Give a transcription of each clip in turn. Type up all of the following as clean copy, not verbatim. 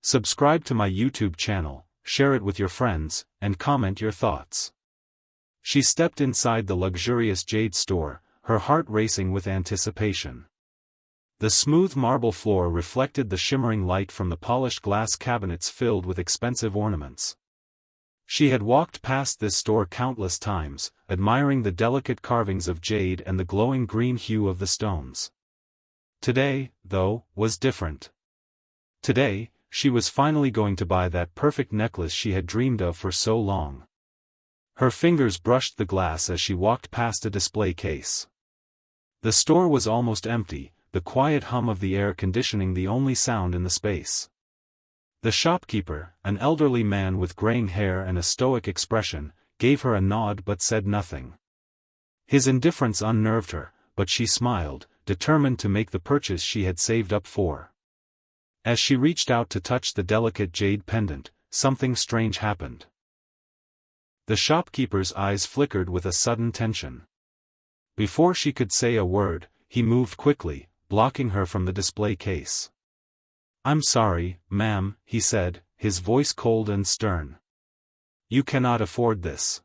Subscribe to my YouTube channel, share it with your friends, and comment your thoughts. She stepped inside the luxurious Jade Store, her heart racing with anticipation. The smooth marble floor reflected the shimmering light from the polished glass cabinets filled with expensive ornaments. She had walked past this store countless times, admiring the delicate carvings of jade and the glowing green hue of the stones. Today, though, was different. Today, she was finally going to buy that perfect necklace she had dreamed of for so long. Her fingers brushed the glass as she walked past a display case. The store was almost empty, the quiet hum of the air conditioning the only sound in the space. The shopkeeper, an elderly man with graying hair and a stoic expression, gave her a nod but said nothing. His indifference unnerved her, but she smiled, determined to make the purchase she had saved up for. As she reached out to touch the delicate jade pendant, something strange happened. The shopkeeper's eyes flickered with a sudden tension. Before she could say a word, he moved quickly, blocking her from the display case. "I'm sorry, ma'am," he said, his voice cold and stern. "You cannot afford this."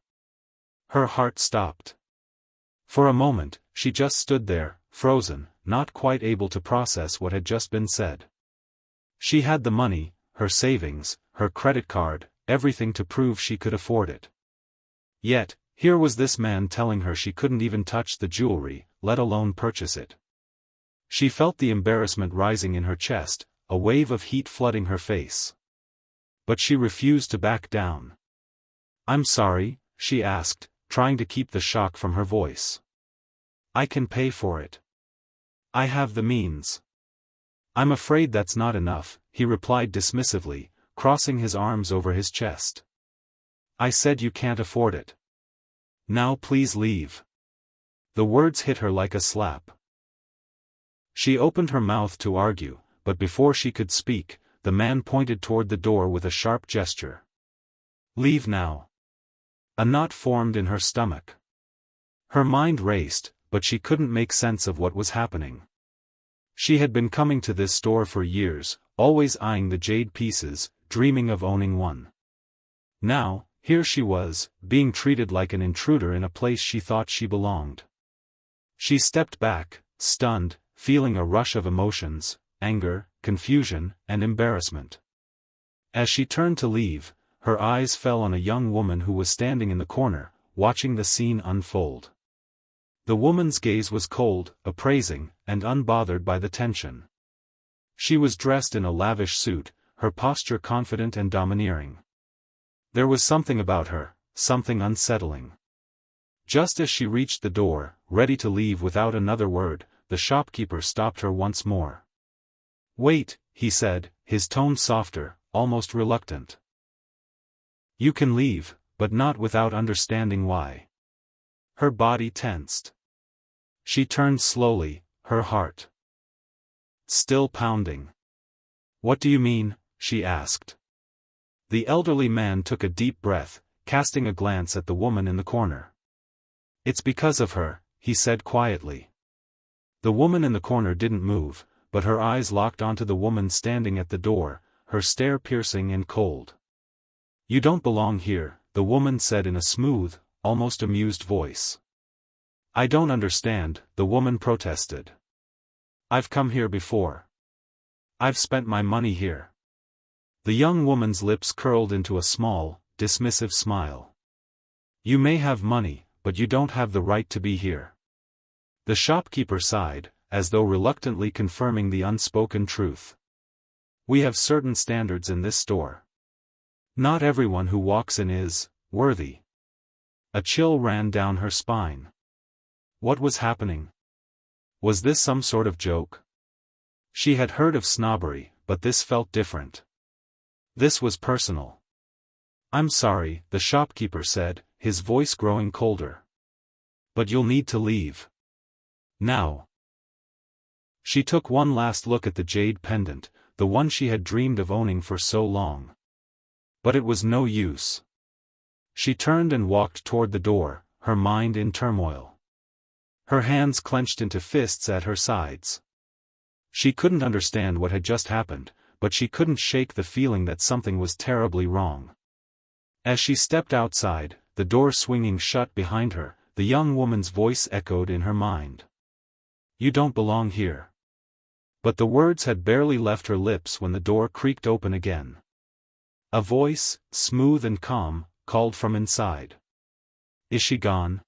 Her heart stopped. For a moment, she just stood there, frozen, not quite able to process what had just been said. She had the money, her savings, her credit card, everything to prove she could afford it. Yet, here was this man telling her she couldn't even touch the jewelry, let alone purchase it. She felt the embarrassment rising in her chest, a wave of heat flooding her face. But she refused to back down. "I'm sorry," she asked, trying to keep the shock from her voice. "I can pay for it. I have the means." "I'm afraid that's not enough," he replied dismissively, crossing his arms over his chest. "I said you can't afford it. Now please leave." The words hit her like a slap. She opened her mouth to argue, but before she could speak, the man pointed toward the door with a sharp gesture. "Leave now." A knot formed in her stomach. Her mind raced, but she couldn't make sense of what was happening. She had been coming to this store for years, always eyeing the jade pieces, dreaming of owning one. Now, here she was, being treated like an intruder in a place she thought she belonged. She stepped back, stunned, feeling a rush of emotions, anger, confusion, and embarrassment. As she turned to leave, her eyes fell on a young woman who was standing in the corner, watching the scene unfold. The woman's gaze was cold, appraising, and unbothered by the tension. She was dressed in a lavish suit, her posture confident and domineering. There was something about her, something unsettling. Just as she reached the door, ready to leave without another word, the shopkeeper stopped her once more. "Wait," he said, his tone softer, almost reluctant. "You can leave, but not without understanding why." Her body tensed. She turned slowly, her heart still pounding. "What do you mean?" she asked. The elderly man took a deep breath, casting a glance at the woman in the corner. "It's because of her," he said quietly. The woman in the corner didn't move, but her eyes locked onto the woman standing at the door, her stare piercing and cold. "You don't belong here," the woman said in a smooth, almost amused voice. "I don't understand," the woman protested. "I've come here before. I've spent my money here." The young woman's lips curled into a small, dismissive smile. "You may have money, but you don't have the right to be here." The shopkeeper sighed, as though reluctantly confirming the unspoken truth. "We have certain standards in this store. Not everyone who walks in is worthy." A chill ran down her spine. What was happening? Was this some sort of joke? She had heard of snobbery, but this felt different. This was personal. "I'm sorry," the shopkeeper said, his voice growing colder. "But you'll need to leave. Now." She took one last look at the jade pendant, the one she had dreamed of owning for so long. But it was no use. She turned and walked toward the door, her mind in turmoil. Her hands clenched into fists at her sides. She couldn't understand what had just happened, but she couldn't shake the feeling that something was terribly wrong. As she stepped outside, the door swinging shut behind her, the young woman's voice echoed in her mind. "You don't belong here." But the words had barely left her lips when the door creaked open again. A voice, smooth and calm, called from inside. "Is she gone?"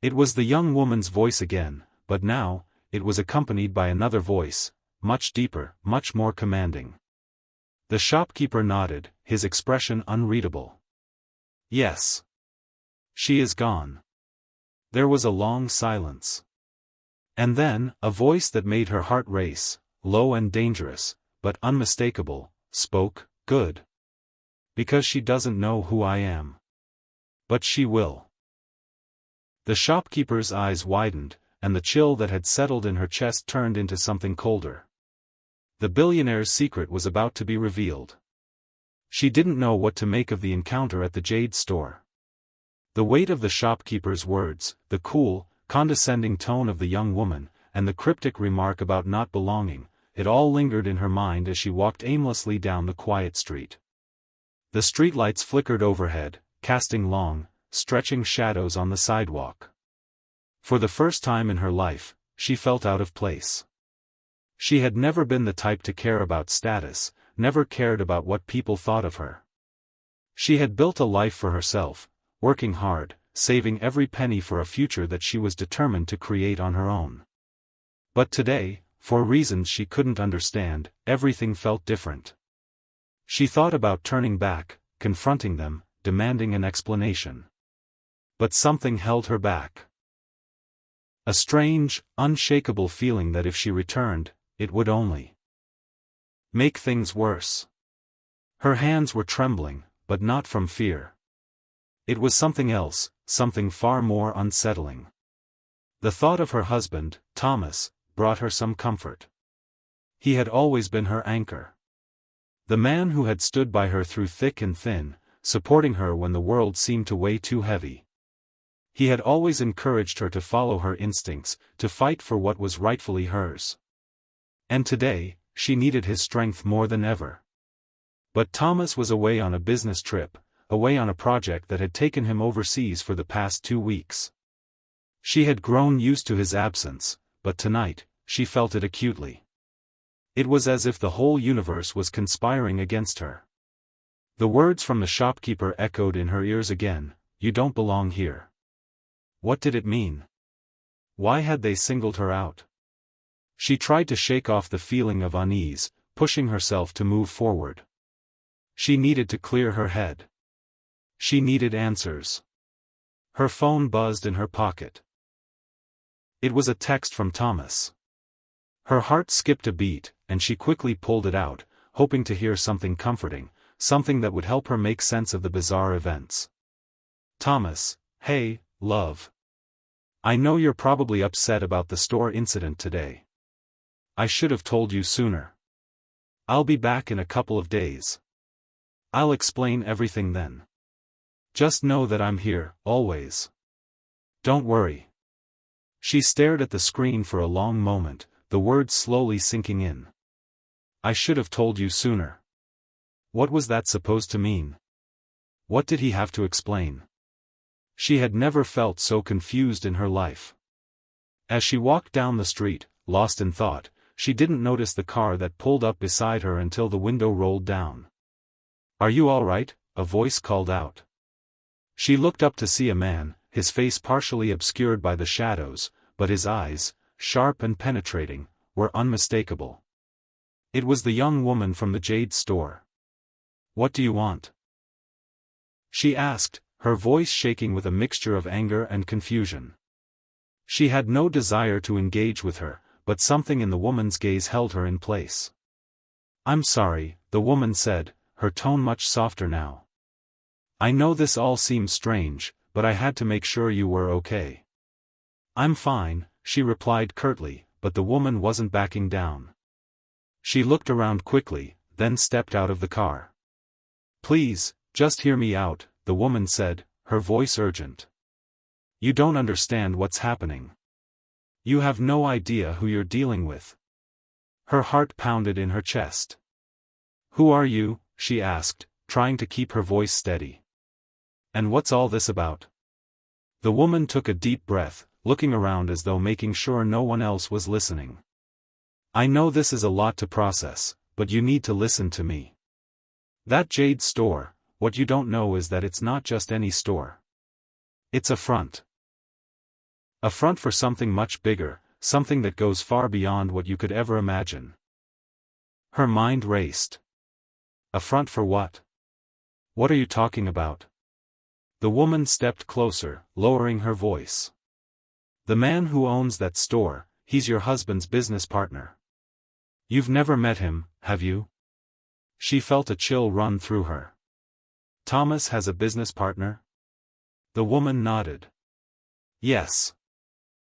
It was the young woman's voice again, but now, it was accompanied by another voice, much deeper, much more commanding. The shopkeeper nodded, his expression unreadable. "Yes. She is gone." There was a long silence. And then, a voice that made her heart race, low and dangerous, but unmistakable, spoke. "Good. Because she doesn't know who I am. But she will." The shopkeeper's eyes widened, and the chill that had settled in her chest turned into something colder. The billionaire's secret was about to be revealed. She didn't know what to make of the encounter at the Jade Store. The weight of the shopkeeper's words, the cool, condescending tone of the young woman, and the cryptic remark about not belonging, it all lingered in her mind as she walked aimlessly down the quiet street. The streetlights flickered overhead, casting long, stretching shadows on the sidewalk. For the first time in her life, she felt out of place. She had never been the type to care about status, never cared about what people thought of her. She had built a life for herself, working hard, saving every penny for a future that she was determined to create on her own. But today, for reasons she couldn't understand, everything felt different. She thought about turning back, confronting them, demanding an explanation. But something held her back. A strange, unshakable feeling that if she returned, it would only make things worse. Her hands were trembling, but not from fear. It was something else, something far more unsettling. The thought of her husband, Thomas, brought her some comfort. He had always been her anchor. The man who had stood by her through thick and thin, supporting her when the world seemed to weigh too heavy. He had always encouraged her to follow her instincts, to fight for what was rightfully hers. And today, she needed his strength more than ever. But Thomas was away on a business trip, away on a project that had taken him overseas for the past 2 weeks. She had grown used to his absence, but tonight, she felt it acutely. It was as if the whole universe was conspiring against her. The words from the shopkeeper echoed in her ears again, "You don't belong here." What did it mean? Why had they singled her out? She tried to shake off the feeling of unease, pushing herself to move forward. She needed to clear her head. She needed answers. Her phone buzzed in her pocket. It was a text from Thomas. Her heart skipped a beat, and she quickly pulled it out, hoping to hear something comforting, something that would help her make sense of the bizarre events. "Thomas, hey, love. I know you're probably upset about the store incident today. I should have told you sooner. I'll be back in a couple of days. I'll explain everything then. Just know that I'm here, always. Don't worry." She stared at the screen for a long moment, the words slowly sinking in. "I should have told you sooner." What was that supposed to mean? What did he have to explain? She had never felt so confused in her life. As she walked down the street, lost in thought, she didn't notice the car that pulled up beside her until the window rolled down. "Are you all right?" a voice called out. She looked up to see a man, his face partially obscured by the shadows, but his eyes, sharp and penetrating, were unmistakable. It was the young woman from the Jade Store. "What do you want?" she asked, her voice shaking with a mixture of anger and confusion. She had no desire to engage with her, but something in the woman's gaze held her in place. "I'm sorry," the woman said, her tone much softer now. "I know this all seems strange, but I had to make sure you were okay." "I'm fine," she replied curtly, but the woman wasn't backing down. She looked around quickly, then stepped out of the car. "Please, just hear me out," the woman said, her voice urgent. "You don't understand what's happening. You have no idea who you're dealing with." Her heart pounded in her chest. "Who are you?" she asked, trying to keep her voice steady. "And what's all this about?" The woman took a deep breath, looking around as though making sure no one else was listening. "I know this is a lot to process, but you need to listen to me. That Jade Store, what you don't know is that it's not just any store. It's a front. A front for something much bigger, something that goes far beyond what you could ever imagine." Her mind raced. A front for what? What are you talking about? The woman stepped closer, lowering her voice. "The man who owns that store, he's your husband's business partner. You've never met him, have you?" She felt a chill run through her. "Thomas has a business partner?" The woman nodded. "Yes.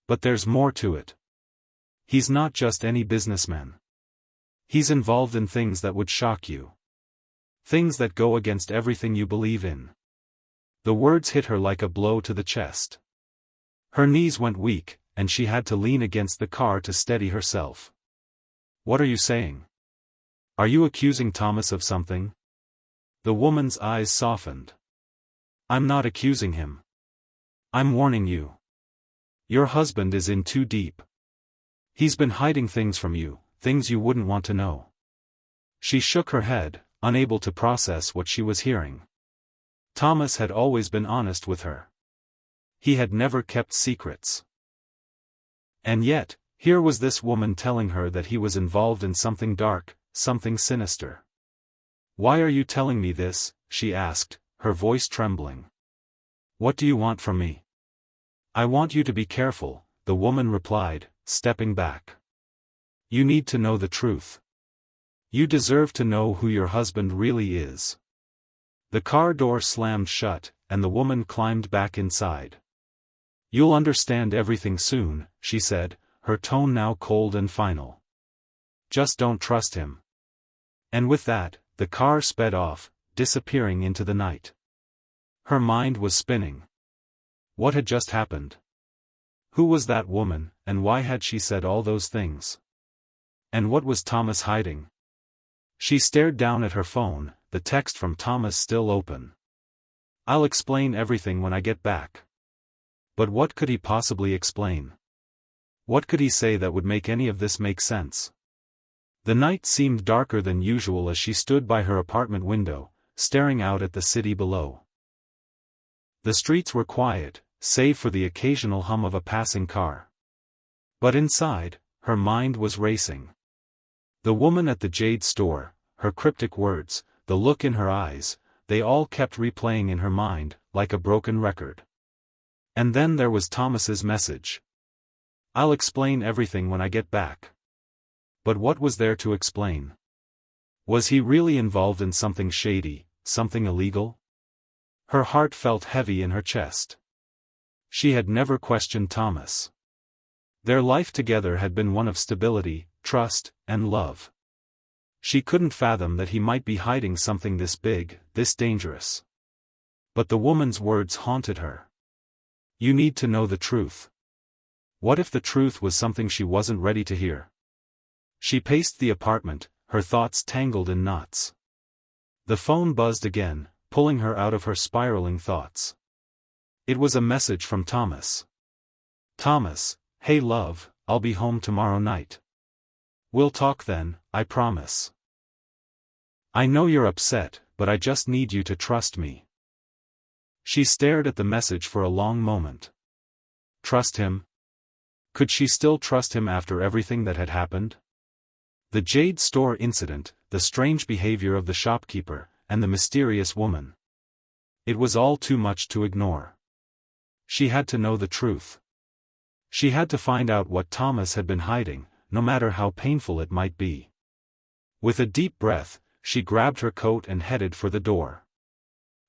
But there's more to it. He's not just any businessman. He's involved in things that would shock you. Things that go against everything you believe in." The words hit her like a blow to the chest. Her knees went weak, and she had to lean against the car to steady herself. "What are you saying? Are you accusing Thomas of something?" The woman's eyes softened. "I'm not accusing him. I'm warning you. Your husband is in too deep. He's been hiding things from you, things you wouldn't want to know." She shook her head, unable to process what she was hearing. Thomas had always been honest with her. He had never kept secrets. And yet, here was this woman telling her that he was involved in something dark, something sinister. "Why are you telling me this?" she asked, her voice trembling. "What do you want from me?" "I want you to be careful," the woman replied, stepping back. "You need to know the truth. You deserve to know who your husband really is." The car door slammed shut, and the woman climbed back inside. "You'll understand everything soon," she said, her tone now cold and final. "Just don't trust him." And with that, the car sped off, disappearing into the night. Her mind was spinning. What had just happened? Who was that woman, and why had she said all those things? And what was Thomas hiding? She stared down at her phone, the text from Thomas still open. "I'll explain everything when I get back." But what could he possibly explain? What could he say that would make any of this make sense? The night seemed darker than usual as she stood by her apartment window, staring out at the city below. The streets were quiet, save for the occasional hum of a passing car. But inside, her mind was racing. The woman at the Jade Store, her cryptic words, the look in her eyes, they all kept replaying in her mind, like a broken record. And then there was Thomas's message. "I'll explain everything when I get back." But what was there to explain? Was he really involved in something shady, something illegal? Her heart felt heavy in her chest. She had never questioned Thomas. Their life together had been one of stability, trust, and love. She couldn't fathom that he might be hiding something this big, this dangerous. But the woman's words haunted her. "You need to know the truth." What if the truth was something she wasn't ready to hear? She paced the apartment, her thoughts tangled in knots. The phone buzzed again, pulling her out of her spiraling thoughts. It was a message from Thomas. "Thomas, hey love, I'll be home tomorrow night. We'll talk then, I promise. I know you're upset, but I just need you to trust me." She stared at the message for a long moment. Trust him? Could she still trust him after everything that had happened? The Jade Store incident, the strange behavior of the shopkeeper, and the mysterious woman. It was all too much to ignore. She had to know the truth. She had to find out what Thomas had been hiding, no matter how painful it might be. With a deep breath, she grabbed her coat and headed for the door.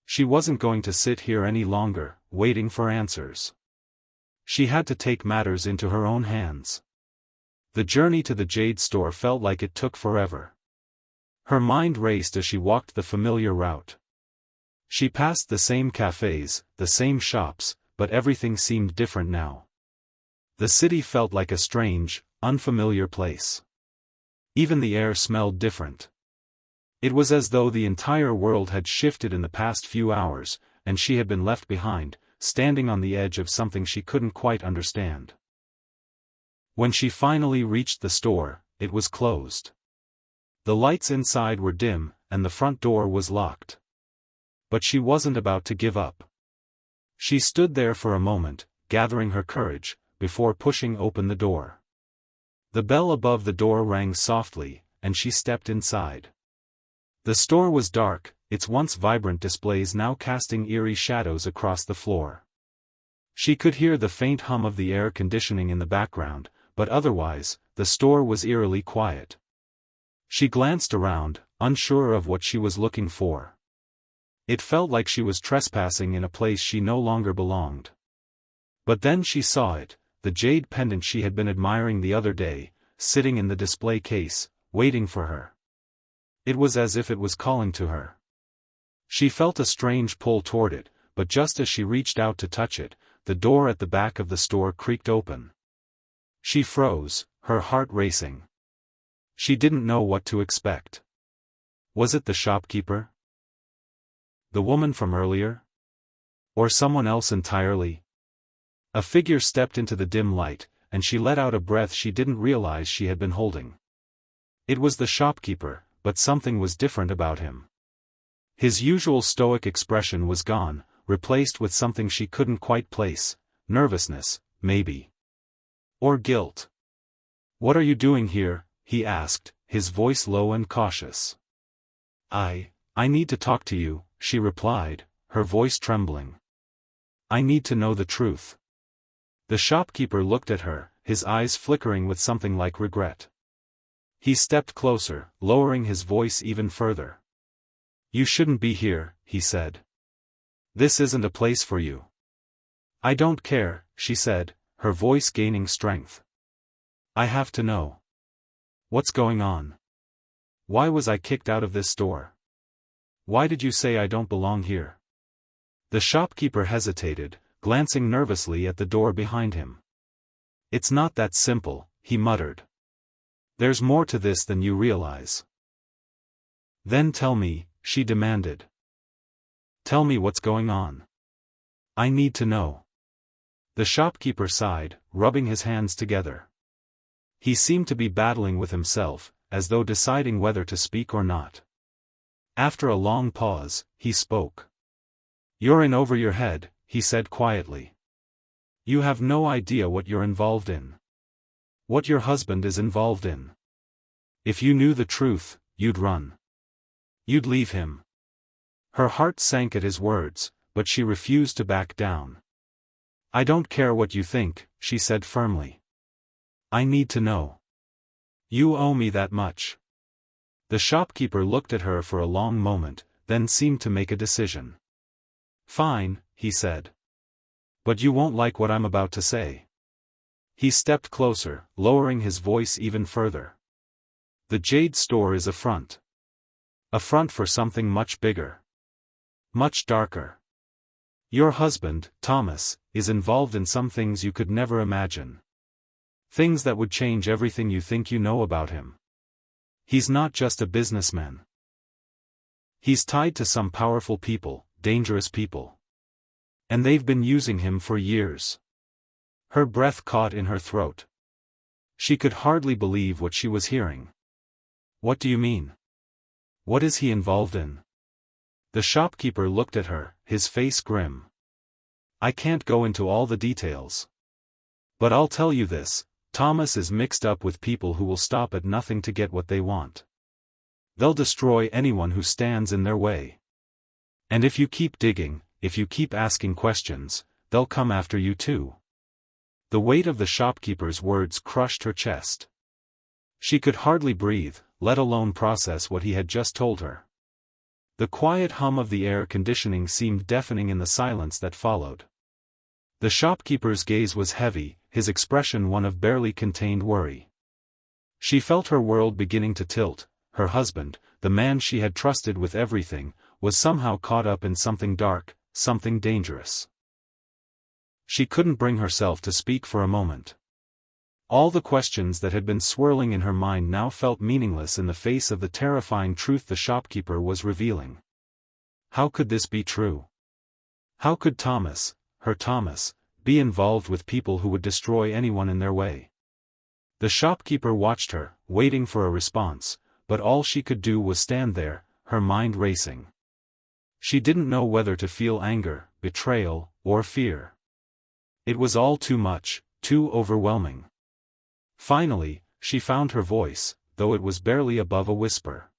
She wasn't going to sit here any longer, waiting for answers. She had to take matters into her own hands. The journey to the Jade Store felt like it took forever. Her mind raced as she walked the familiar route. She passed the same cafes, the same shops, but everything seemed different now. The city felt like a strange, unfamiliar place. Even the air smelled different. It was as though the entire world had shifted in the past few hours, and she had been left behind, standing on the edge of something she couldn't quite understand. When she finally reached the store, it was closed. The lights inside were dim, and the front door was locked. But she wasn't about to give up. She stood there for a moment, gathering her courage, before pushing open the door. The bell above the door rang softly, and she stepped inside. The store was dark, its once vibrant displays now casting eerie shadows across the floor. She could hear the faint hum of the air conditioning in the background, but otherwise, the store was eerily quiet. She glanced around, unsure of what she was looking for. It felt like she was trespassing in a place she no longer belonged. But then she saw it, the jade pendant she had been admiring the other day, sitting in the display case, waiting for her. It was as if it was calling to her. She felt a strange pull toward it, but just as she reached out to touch it, the door at the back of the store creaked open. She froze, her heart racing. She didn't know what to expect. Was it the shopkeeper? The woman from earlier? Or someone else entirely? A figure stepped into the dim light, and she let out a breath she didn't realize she had been holding. It was the shopkeeper, but something was different about him. His usual stoic expression was gone, replaced with something she couldn't quite place, nervousness, maybe. Or guilt. "What are you doing here?" he asked, his voice low and cautious. I need to talk to you," she replied, her voice trembling. "I need to know the truth." The shopkeeper looked at her, his eyes flickering with something like regret. He stepped closer, lowering his voice even further. "You shouldn't be here," he said. "This isn't a place for you." "I don't care," she said, her voice gaining strength. "I have to know. What's going on? Why was I kicked out of this store? Why did you say I don't belong here?" The shopkeeper hesitated, glancing nervously at the door behind him. "It's not that simple," he muttered. "There's more to this than you realize." "Then tell me," she demanded. "Tell me what's going on. I need to know." The shopkeeper sighed, rubbing his hands together. He seemed to be battling with himself, as though deciding whether to speak or not. After a long pause, he spoke. "You're in over your head," he said quietly. "You have no idea what you're involved in. What your husband is involved in. If you knew the truth, you'd run. You'd leave him." Her heart sank at his words, but she refused to back down. "I don't care what you think," she said firmly. "I need to know. You owe me that much." The shopkeeper looked at her for a long moment, then seemed to make a decision. "Fine," he said. "But you won't like what I'm about to say." He stepped closer, lowering his voice even further. "The Jade Store is a front. A front for something much bigger. Much darker. Your husband, Thomas, is involved in some things you could never imagine. Things that would change everything you think you know about him. He's not just a businessman. He's tied to some powerful people, dangerous people. And they've been using him for years." Her breath caught in her throat. She could hardly believe what she was hearing. "What do you mean? What is he involved in?" The shopkeeper looked at her, his face grim. "I can't go into all the details. But I'll tell you this, Thomas is mixed up with people who will stop at nothing to get what they want. They'll destroy anyone who stands in their way. And if you keep digging, if you keep asking questions, they'll come after you too." The weight of the shopkeeper's words crushed her chest. She could hardly breathe, let alone process what he had just told her. The quiet hum of the air conditioning seemed deafening in the silence that followed. The shopkeeper's gaze was heavy, his expression one of barely contained worry. She felt her world beginning to tilt. Her husband, the man she had trusted with everything, was somehow caught up in something dark, something dangerous. She couldn't bring herself to speak for a moment. All the questions that had been swirling in her mind now felt meaningless in the face of the terrifying truth the shopkeeper was revealing. How could this be true? How could Thomas, her Thomas, be involved with people who would destroy anyone in their way? The shopkeeper watched her, waiting for a response, but all she could do was stand there, her mind racing. She didn't know whether to feel anger, betrayal, or fear. It was all too much, too overwhelming. Finally, she found her voice, though it was barely above a whisper.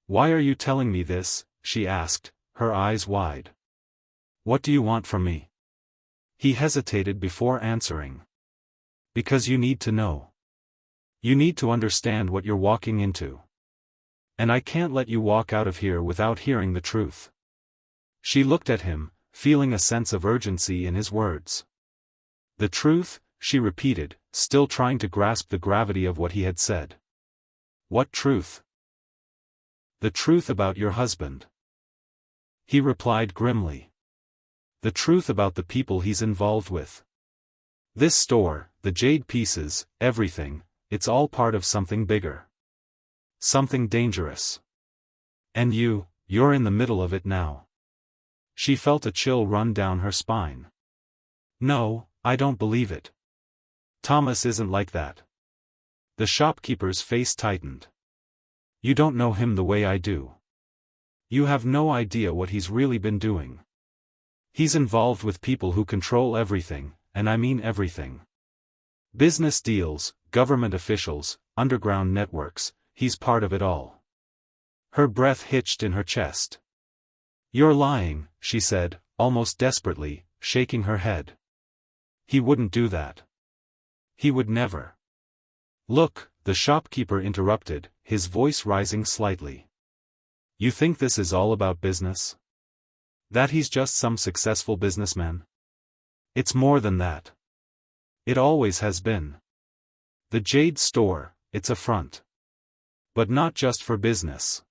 "Why are you telling me this?" she asked, her eyes wide. "What do you want from me?" He hesitated before answering. "Because you need to know. You need to understand what you're walking into. And I can't let you walk out of here without hearing the truth." She looked at him, feeling a sense of urgency in his words. "The truth?" she repeated, still trying to grasp the gravity of what he had said. "What truth?" "The truth about your husband." He replied grimly. "The truth about the people he's involved with. This store, the jade pieces, everything, it's all part of something bigger. Something dangerous. And you're in the middle of it now." She felt a chill run down her spine. "No, I don't believe it. Thomas isn't like that." The shopkeeper's face tightened. "You don't know him the way I do. You have no idea what he's really been doing. He's involved with people who control everything, and I mean everything. Business deals, government officials, underground networks, he's part of it all." Her breath hitched in her chest. "You're lying," she said, almost desperately, shaking her head. "He wouldn't do that. He would never." "Look," the shopkeeper interrupted, his voice rising slightly. "You think this is all about business? That he's just some successful businessman? It's more than that. It always has been. The Jade Store, it's a front. But not just for business.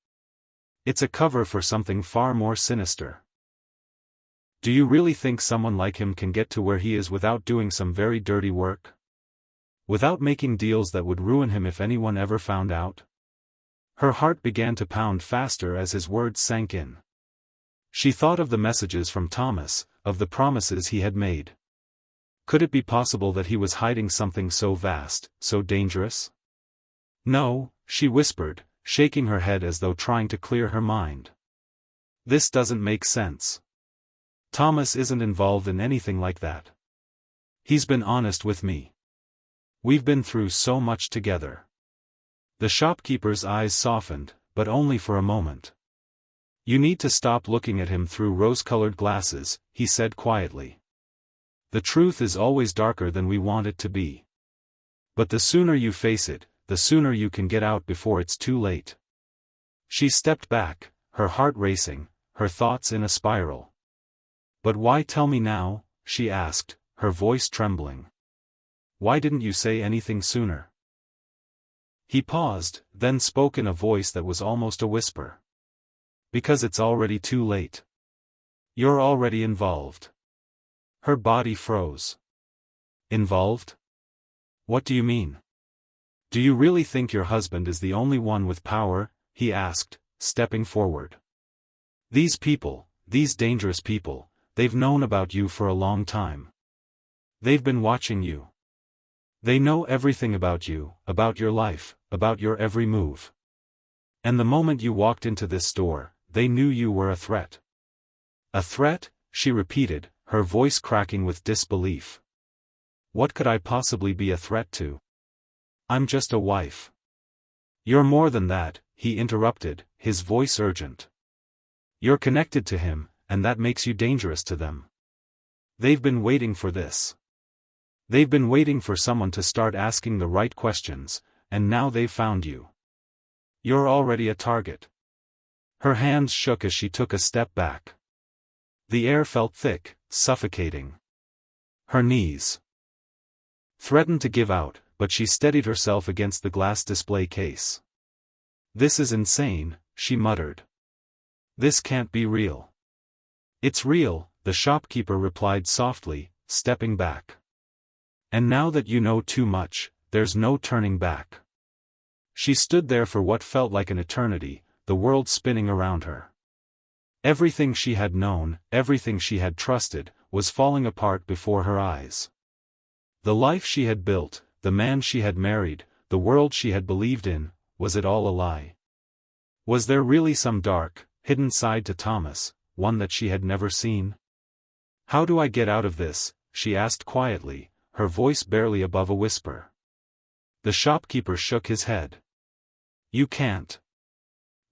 It's a cover for something far more sinister. Do you really think someone like him can get to where he is without doing some very dirty work? Without making deals that would ruin him if anyone ever found out?" Her heart began to pound faster as his words sank in. She thought of the messages from Thomas, of the promises he had made. Could it be possible that he was hiding something so vast, so dangerous? "No," she whispered, shaking her head as though trying to clear her mind. "This doesn't make sense. Thomas isn't involved in anything like that. He's been honest with me. We've been through so much together." The shopkeeper's eyes softened, but only for a moment. "You need to stop looking at him through rose-colored glasses," he said quietly. "The truth is always darker than we want it to be. But the sooner you face it, the sooner you can get out before it's too late." She stepped back, her heart racing, her thoughts in a spiral. "But why tell me now?" she asked, her voice trembling. "Why didn't you say anything sooner?" He paused, then spoke in a voice that was almost a whisper. "Because it's already too late. You're already involved." Her body froze. "Involved? What do you mean? Do you really think your husband is the only one with power?" he asked, stepping forward. "These people, these dangerous people, they've known about you for a long time. They've been watching you. They know everything about you, about your life, about your every move. And the moment you walked into this store, they knew you were a threat." "A threat?" she repeated, her voice cracking with disbelief. "What could I possibly be a threat to? I'm just a wife." "You're more than that," he interrupted, his voice urgent. "You're connected to him, and that makes you dangerous to them. They've been waiting for this. They've been waiting for someone to start asking the right questions, and now they've found you. You're already a target." Her hands shook as she took a step back. The air felt thick, suffocating. Her knees threatened to give out, but she steadied herself against the glass display case. "This is insane," she muttered. "This can't be real." "It's real," the shopkeeper replied softly, stepping back. And now that you know too much, there's no turning back. She stood there for what felt like an eternity, the world spinning around her. Everything she had known, everything she had trusted, was falling apart before her eyes. The life she had built, the man she had married, the world she had believed in, was it all a lie? Was there really some dark, hidden side to Thomas, one that she had never seen? How do I get out of this? She asked quietly, her voice barely above a whisper. The shopkeeper shook his head. You can't.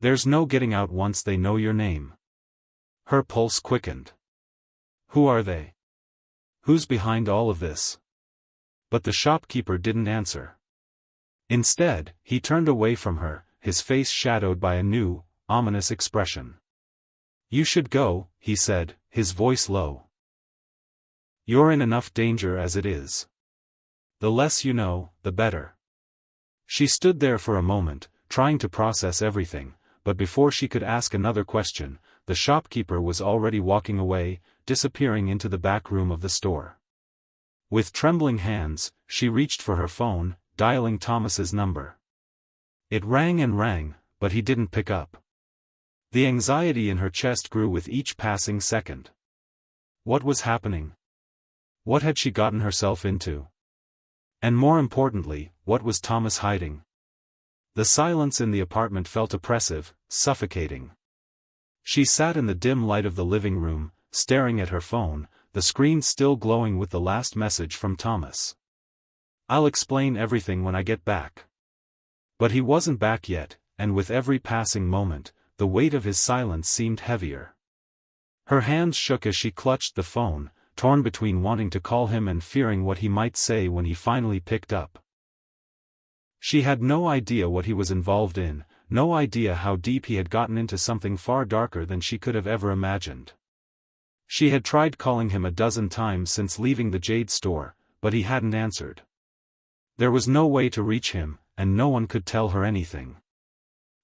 There's no getting out once they know your name. Her pulse quickened. Who are they? Who's behind all of this? But the shopkeeper didn't answer. Instead, he turned away from her, his face shadowed by a new, ominous expression. You should go, he said, his voice low. You're in enough danger as it is. The less you know, the better. She stood there for a moment, trying to process everything, but before she could ask another question, the shopkeeper was already walking away, disappearing into the back room of the store. With trembling hands, she reached for her phone, dialing Thomas's number. It rang and rang, but he didn't pick up. The anxiety in her chest grew with each passing second. What was happening? What had she gotten herself into? And more importantly, what was Thomas hiding? The silence in the apartment felt oppressive, suffocating. She sat in the dim light of the living room, staring at her phone, the screen still glowing with the last message from Thomas. I'll explain everything when I get back. But he wasn't back yet, and with every passing moment, the weight of his silence seemed heavier. Her hands shook as she clutched the phone, torn between wanting to call him and fearing what he might say when he finally picked up. She had no idea what he was involved in, no idea how deep he had gotten into something far darker than she could have ever imagined. She had tried calling him a dozen times since leaving the Jade Store, but he hadn't answered. There was no way to reach him, and no one could tell her anything.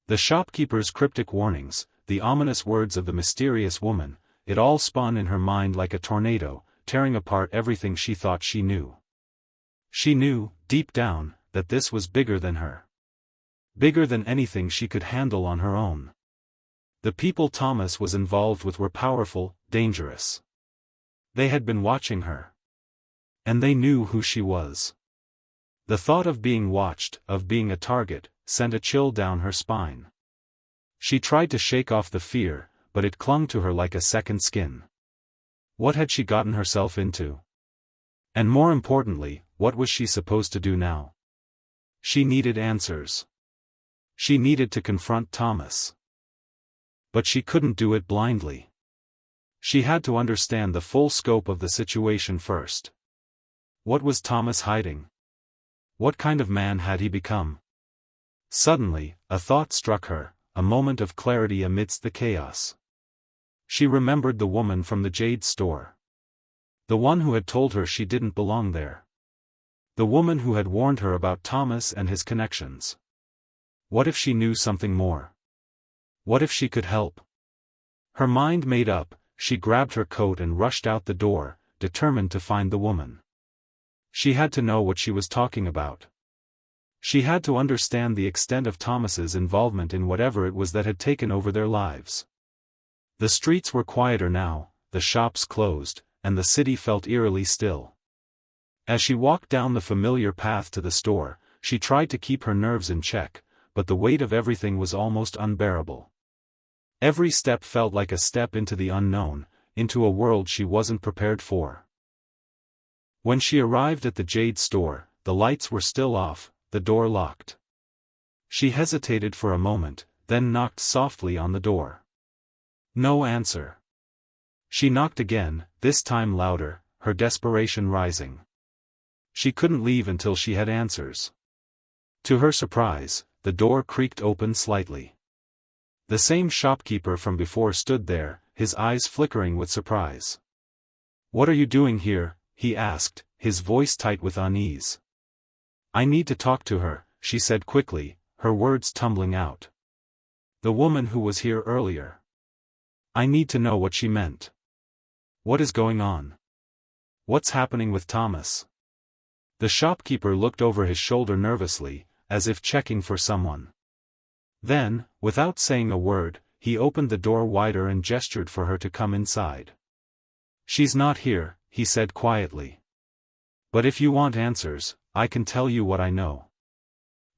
The shopkeeper's cryptic warnings, the ominous words of the mysterious woman, it all spun in her mind like a tornado, tearing apart everything she thought she knew. She knew, deep down, that this was bigger than her. Bigger than anything she could handle on her own. The people Thomas was involved with were powerful, dangerous. They had been watching her. And they knew who she was. The thought of being watched, of being a target, sent a chill down her spine. She tried to shake off the fear, but it clung to her like a second skin. What had she gotten herself into? And more importantly, what was she supposed to do now? She needed answers. She needed to confront Thomas. But she couldn't do it blindly. She had to understand the full scope of the situation first. What was Thomas hiding? What kind of man had he become? Suddenly, a thought struck her, a moment of clarity amidst the chaos. She remembered the woman from the Jade Store. The one who had told her she didn't belong there. The woman who had warned her about Thomas and his connections. What if she knew something more? What if she could help? Her mind made up, she grabbed her coat and rushed out the door, determined to find the woman. She had to know what she was talking about. She had to understand the extent of Thomas's involvement in whatever it was that had taken over their lives. The streets were quieter now, the shops closed, and the city felt eerily still. As she walked down the familiar path to the store, she tried to keep her nerves in check, but the weight of everything was almost unbearable. Every step felt like a step into the unknown, into a world she wasn't prepared for. When she arrived at the Jade Store, the lights were still off, the door locked. She hesitated for a moment, then knocked softly on the door. No answer. She knocked again, this time louder, her desperation rising. She couldn't leave until she had answers. To her surprise, the door creaked open slightly. The same shopkeeper from before stood there, his eyes flickering with surprise. "What are you doing here?" he asked, his voice tight with unease. "I need to talk to her," she said quickly, her words tumbling out. "The woman who was here earlier. I need to know what she meant. What is going on? What's happening with Thomas?" The shopkeeper looked over his shoulder nervously, as if checking for someone. Then, without saying a word, he opened the door wider and gestured for her to come inside. "She's not here," he said quietly. "But if you want answers, I can tell you what I know."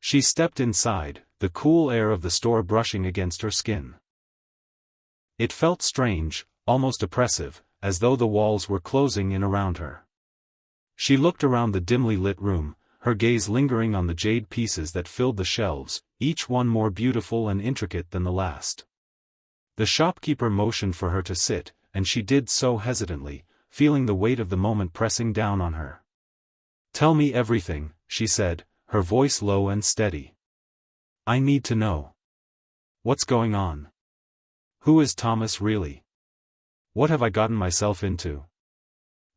She stepped inside, the cool air of the store brushing against her skin. It felt strange, almost oppressive, as though the walls were closing in around her. She looked around the dimly lit room, her gaze lingering on the jade pieces that filled the shelves, each one more beautiful and intricate than the last. The shopkeeper motioned for her to sit, and she did so hesitantly, feeling the weight of the moment pressing down on her. "Tell me everything," she said, her voice low and steady. "I need to know. What's going on? Who is Thomas really? What have I gotten myself into?"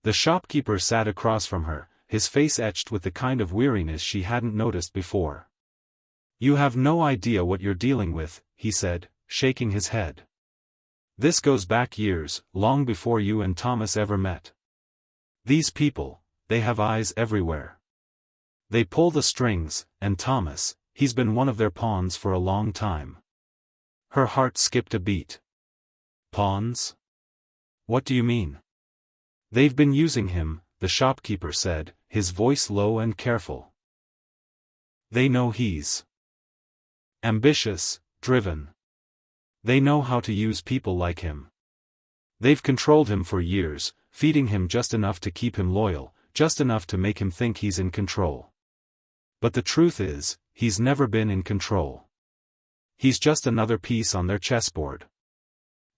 The shopkeeper sat across from her, his face etched with the kind of weariness she hadn't noticed before. "You have no idea what you're dealing with," he said, shaking his head. "This goes back years, long before you and Thomas ever met. These people, they have eyes everywhere. They pull the strings, and Thomas, he's been one of their pawns for a long time." Her heart skipped a beat. "Pawns? What do you mean?" "They've been using him," the shopkeeper said, his voice low and careful. "They know he's ambitious, driven. They know how to use people like him. They've controlled him for years, feeding him just enough to keep him loyal, just enough to make him think he's in control. But the truth is, he's never been in control. He's just another piece on their chessboard."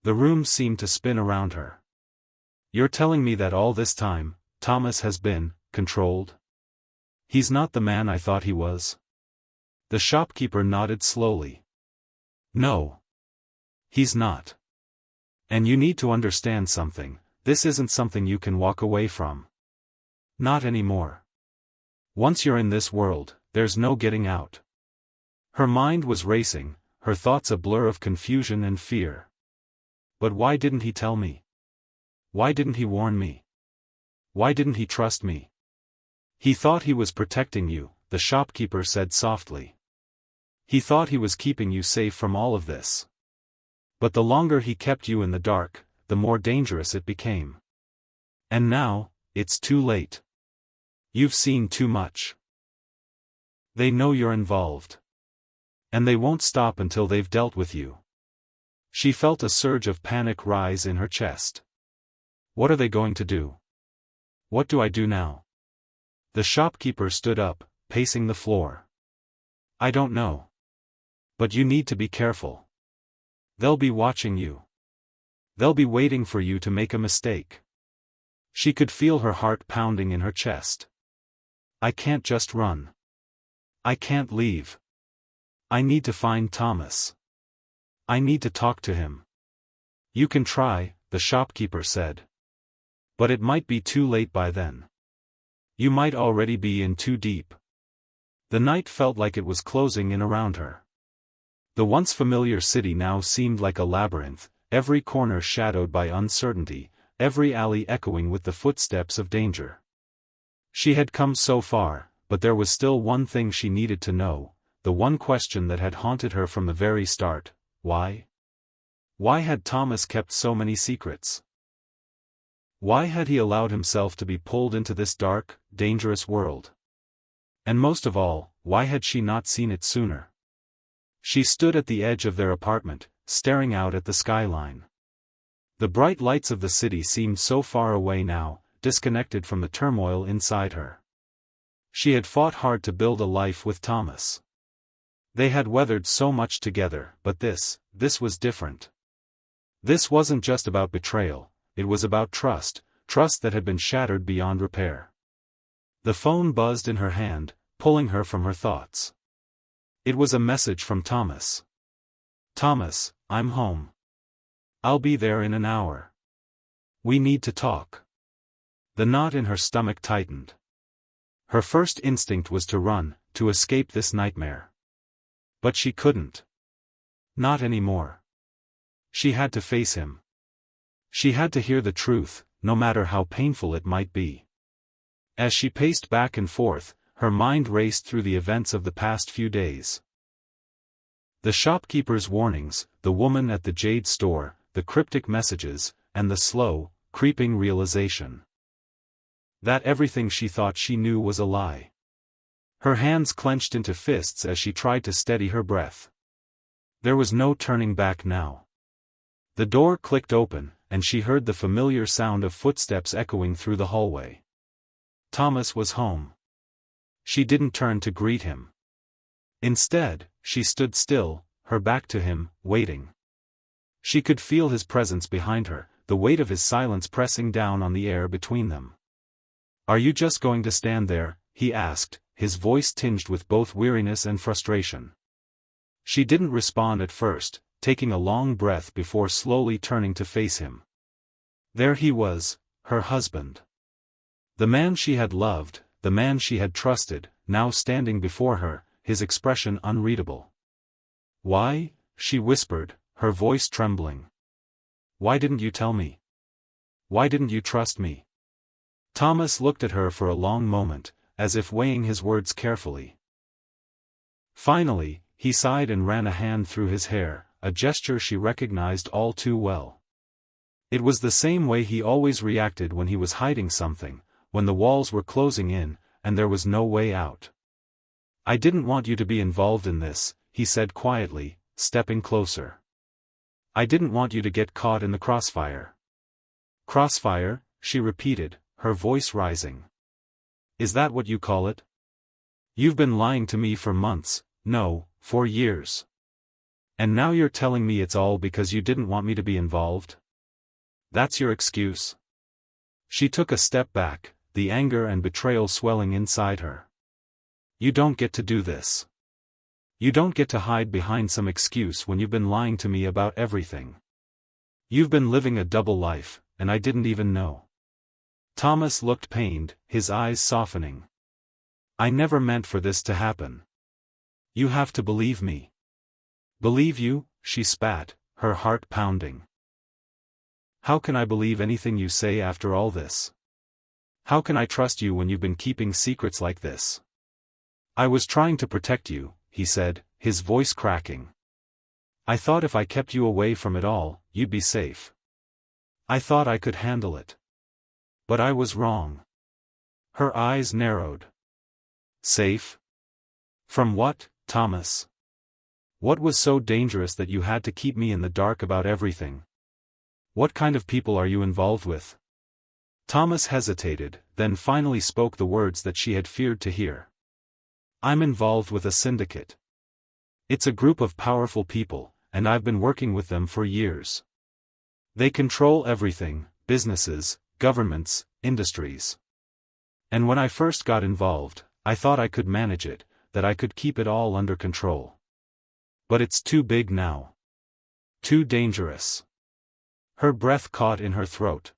The room seemed to spin around her. "You're telling me that all this time, Thomas has been controlled? He's not the man I thought he was?" The shopkeeper nodded slowly. "No. He's not. And you need to understand something, this isn't something you can walk away from. Not anymore. Once you're in this world, there's no getting out." Her mind was racing, her thoughts a blur of confusion and fear. But why didn't he tell me? Why didn't he warn me? Why didn't he trust me? "He thought he was protecting you," the shopkeeper said softly. "He thought he was keeping you safe from all of this. But the longer he kept you in the dark, the more dangerous it became. And now, it's too late. You've seen too much. They know you're involved. And they won't stop until they've dealt with you." She felt a surge of panic rise in her chest. What are they going to do? What do I do now? The shopkeeper stood up, pacing the floor. "I don't know. But you need to be careful. They'll be watching you. They'll be waiting for you to make a mistake." She could feel her heart pounding in her chest. "I can't just run. I can't leave. I need to find Thomas. I need to talk to him." "You can try," the shopkeeper said. "But it might be too late by then. You might already be in too deep." The night felt like it was closing in around her. The once familiar city now seemed like a labyrinth, every corner shadowed by uncertainty, every alley echoing with the footsteps of danger. She had come so far, but there was still one thing she needed to know, the one question that had haunted her from the very start: why? Why had Thomas kept so many secrets? Why had he allowed himself to be pulled into this dark, dangerous world? And most of all, why had she not seen it sooner? She stood at the edge of their apartment, staring out at the skyline. The bright lights of the city seemed so far away now, disconnected from the turmoil inside her. She had fought hard to build a life with Thomas. They had weathered so much together, but this was different. This wasn't just about betrayal, it was about trust that had been shattered beyond repair. The phone buzzed in her hand, pulling her from her thoughts. It was a message from Thomas. "Thomas, I'm home. I'll be there in an hour. We need to talk." The knot in her stomach tightened. Her first instinct was to run, to escape this nightmare. But she couldn't. Not anymore. She had to face him. She had to hear the truth, no matter how painful it might be. As she paced back and forth, her mind raced through the events of the past few days. The shopkeeper's warnings, the woman at the Jade Store, the cryptic messages, and the slow, creeping realization that everything she thought she knew was a lie. Her hands clenched into fists as she tried to steady her breath. There was no turning back now. The door clicked open, and she heard the familiar sound of footsteps echoing through the hallway. Thomas was home. She didn't turn to greet him. Instead, she stood still, her back to him, waiting. She could feel his presence behind her, the weight of his silence pressing down on the air between them. "Are you just going to stand there?" he asked, his voice tinged with both weariness and frustration. She didn't respond at first, taking a long breath before slowly turning to face him. There he was, her husband. The man she had loved, the man she had trusted, now standing before her, his expression unreadable. "Why?" she whispered, her voice trembling. "Why didn't you tell me? Why didn't you trust me?" Thomas looked at her for a long moment, as if weighing his words carefully. Finally, he sighed and ran a hand through his hair, a gesture she recognized all too well. It was the same way he always reacted when he was hiding something, when the walls were closing in, and there was no way out. "I didn't want you to be involved in this," he said quietly, stepping closer. "I didn't want you to get caught in the crossfire." "Crossfire?" she repeated, her voice rising. "Is that what you call it? You've been lying to me for months, no, for years. And now you're telling me it's all because you didn't want me to be involved? That's your excuse?" She took a step back, the anger and betrayal swelling inside her. "You don't get to do this. You don't get to hide behind some excuse when you've been lying to me about everything. You've been living a double life, and I didn't even know." Thomas looked pained, his eyes softening. "I never meant for this to happen. You have to believe me." "Believe you?" she spat, her heart pounding. "How can I believe anything you say after all this? How can I trust you when you've been keeping secrets like this?" "I was trying to protect you," he said, his voice cracking. "I thought if I kept you away from it all, you'd be safe. I thought I could handle it. But I was wrong." Her eyes narrowed. "Safe? From what, Thomas? What was so dangerous that you had to keep me in the dark about everything? What kind of people are you involved with?" Thomas hesitated, then finally spoke the words that she had feared to hear. "I'm involved with a syndicate. It's a group of powerful people, and I've been working with them for years. They control everything, businesses, governments, industries. And when I first got involved, I thought I could manage it, that I could keep it all under control. But it's too big now. Too dangerous." Her breath caught in her throat.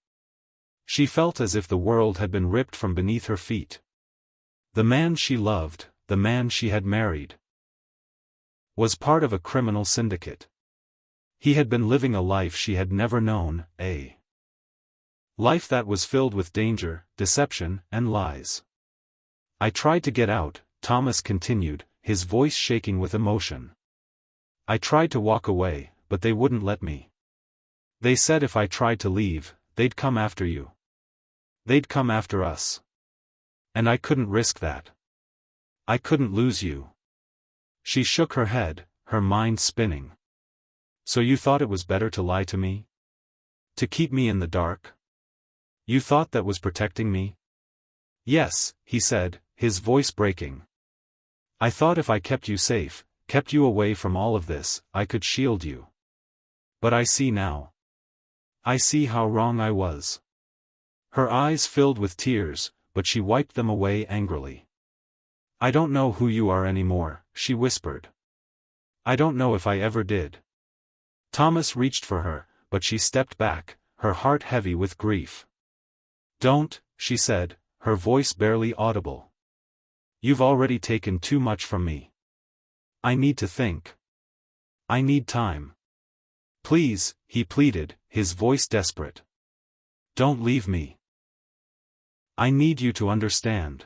She felt as if the world had been ripped from beneath her feet. The man she loved, the man she had married, was part of a criminal syndicate. He had been living a life she had never known, a life that was filled with danger, deception, and lies. "I tried to get out," Thomas continued, his voice shaking with emotion. "I tried to walk away, but they wouldn't let me. They said if I tried to leave, they'd come after you. They'd come after us. And I couldn't risk that. I couldn't lose you." She shook her head, her mind spinning. "So you thought it was better to lie to me? To keep me in the dark? You thought that was protecting me?" "Yes," he said, his voice breaking. "I thought if I kept you safe, kept you away from all of this, I could shield you. But I see now. I see how wrong I was." Her eyes filled with tears, but she wiped them away angrily. "I don't know who you are anymore," she whispered. "I don't know if I ever did." Thomas reached for her, but she stepped back, her heart heavy with grief. "Don't," she said, her voice barely audible. "You've already taken too much from me. I need to think. I need time. Please," he pleaded, his voice desperate. "Don't leave me. I need you to understand.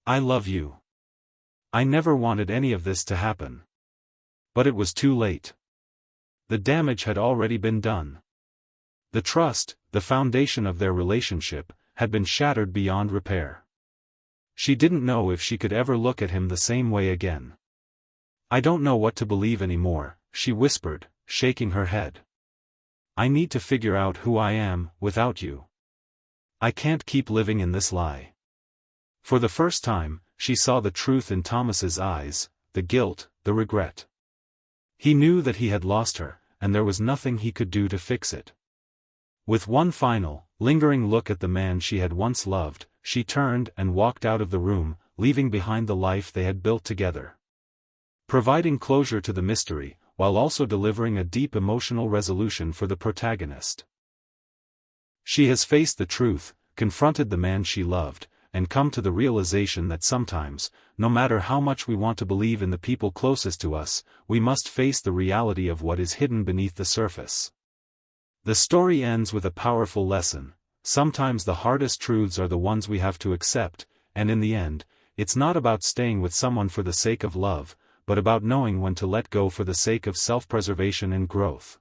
I love you. I never wanted any of this to happen. But it was too late. The damage had already been done. The trust, the foundation of their relationship, had been shattered beyond repair. She didn't know if she could ever look at him the same way again. I don't know what to believe anymore, she whispered, shaking her head. I need to figure out who I am, without you. I can't keep living in this lie. For the first time, she saw the truth in Thomas's eyes, the guilt, the regret. He knew that he had lost her, and there was nothing he could do to fix it. With one final, lingering look at the man she had once loved, she turned and walked out of the room, leaving behind the life they had built together. Providing closure to the mystery, while also delivering a deep emotional resolution for the protagonist. She has faced the truth, confronted the man she loved, and come to the realization that sometimes, no matter how much we want to believe in the people closest to us, we must face the reality of what is hidden beneath the surface. The story ends with a powerful lesson. Sometimes the hardest truths are the ones we have to accept, and in the end, it's not about staying with someone for the sake of love, but about knowing when to let go for the sake of self-preservation and growth.